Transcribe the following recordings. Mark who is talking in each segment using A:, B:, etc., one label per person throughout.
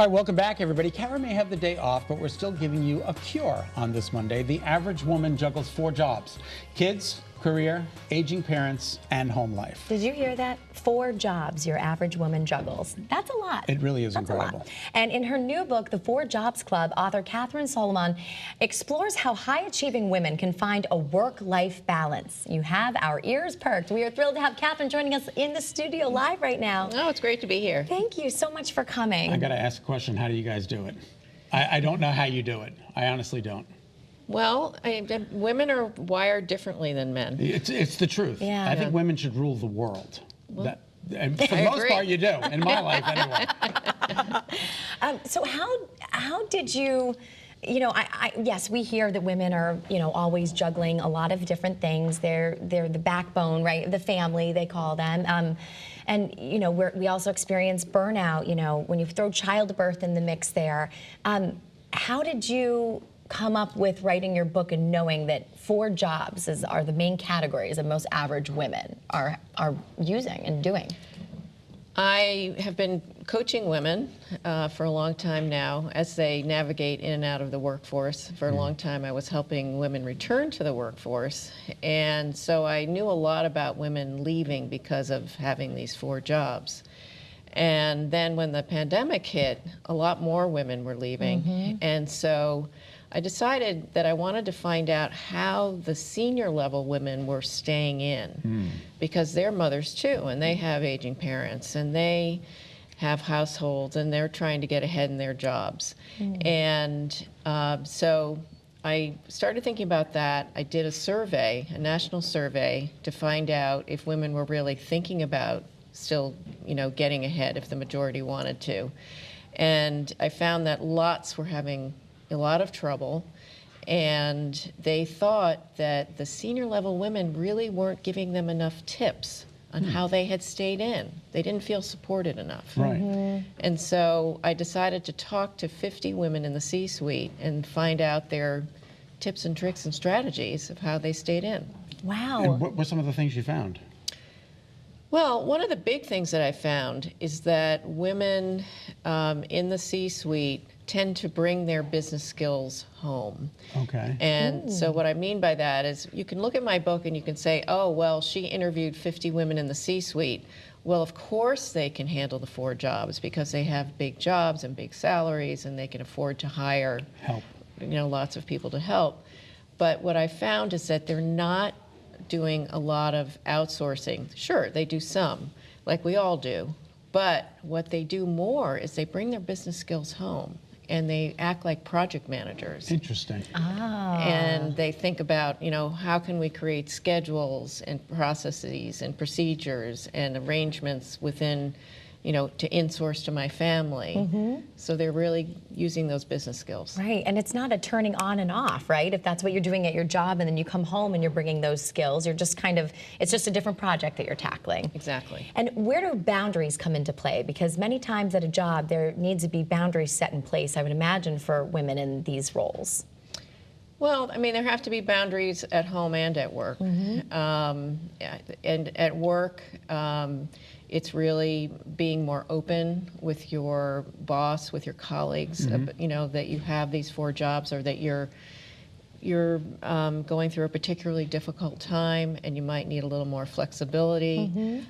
A: All right, welcome back, everybody. Kara may have the day off, but we're still giving you a cure on this Monday. The average woman juggles 4 jobs: kids, career, aging parents, and home life.
B: Did you hear that? 4 jobs your average woman juggles. That's a lot.
A: It really is
B: That's
A: incredible.
B: A lot. And in her new book, The 4 Jobs Club, author Kathryn Sollmann explores how high-achieving women can find a work-life balance. You have our ears perked. We are thrilled to have Kathryn joining us in the studio live right now.
C: Oh, it's great to be here.
B: Thank you so much for coming.
A: I got to ask a question. How do you guys do it? I don't know how you do it. I honestly don't.
C: Well, women are wired differently than men.
A: It's the truth.
B: Yeah.
A: I think women should rule the world.
C: Well,
A: And for the most part, you do. In my life, anyway.
B: So how did you? Yes, we hear that women are, always juggling a lot of different things. They're the backbone, right? The family, they call them. And we also experience burnout. When you throw childbirth in the mix there. How did you come up with writing your book and knowing that 4 jobs are the main categories that most average women are using and doing?
C: I have been coaching women for a long time now as they navigate in and out of the workforce. For a long time, I was helping women return to the workforce. And so I knew a lot about women leaving because of having these 4 jobs. And then when the pandemic hit, a lot more women were leaving. And so I decided that I wanted to find out how the senior level women were staying in, because they're mothers too, and they have aging parents, and they have households, and they're trying to get ahead in their jobs. And so I started thinking about that. I did a survey, a national survey, to find out if women were really thinking about still, getting ahead if the majority wanted to. And I found that lots were having a lot of trouble, and they thought that the senior level women really weren't giving them enough tips on how they had stayed in. They didn't feel supported enough.
A: Right.
C: And so I decided to talk to 50 women in the C-suite and find out their tips and tricks and strategies of how they stayed in.
B: Wow.
A: And what were some of the things you found?
C: Well, one of the big things that I found is that women in the C-suite tend to bring their business skills home.
A: Okay.
C: And so what I mean by that is you can look at my book and you can say, oh, well, she interviewed 50 women in the C-suite. Well, of course they can handle the 4 jobs because they have big jobs and big salaries, and they can afford to hire
A: Help.
C: Lots of people to help. But what I found is that they're not doing a lot of outsourcing. Sure, they do some, like we all do. But what they do more is they bring their business skills home, and they act like project managers.
A: Interesting.
C: And they think about, how can we create schedules and processes and procedures and arrangements within, to insource to my family. So they're really using those business skills.
B: Right, and it's not a turning on and off, right? If that's what you're doing at your job and then you come home and you're bringing those skills, you're just it's just a different project that you're tackling.
C: Exactly.
B: And where do boundaries come into play? Because many times at a job, there needs to be boundaries set in place, I would imagine, for women in these roles.
C: Well, I mean, there have to be boundaries at home and at work. And at work, it's really being more open with your boss, with your colleagues, that you have these 4 jobs, or that you're going through a particularly difficult time and you might need a little more flexibility,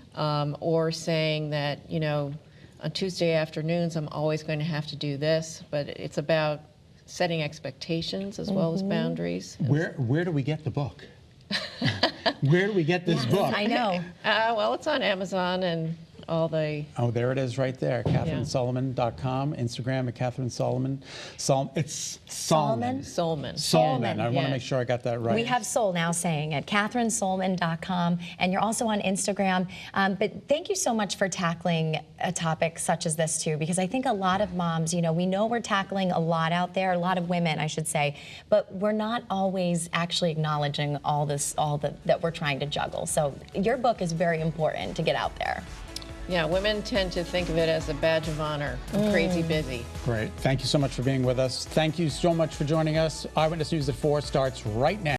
C: or saying that, on Tuesday afternoons I'm always going to have to do this, but it's about setting expectations as well as boundaries.
A: Where do we get the book? Where do we get this book?
B: I know.
C: Well, it's on Amazon and all the...
A: Oh, there it is right there. KathrynSollmann.com, Instagram at Kathryn Sollmann. It's Sollmann.
C: Sollmann.
A: I want to make sure I got that right.
B: We have Soul now saying it, KathrynSollmann.com, and you're also on Instagram. But thank you so much for tackling a topic such as this too, because I think a lot of moms, we know we're tackling a lot out there, a lot of women, I should say, but we're not always actually acknowledging all that we're trying to juggle. So your book is very important to get out there.
C: Yeah, women tend to think of it as a badge of honor. I'm crazy busy.
A: Great. Thank you so much for being with us. Thank you so much for joining us. Eyewitness News at 4 starts right now.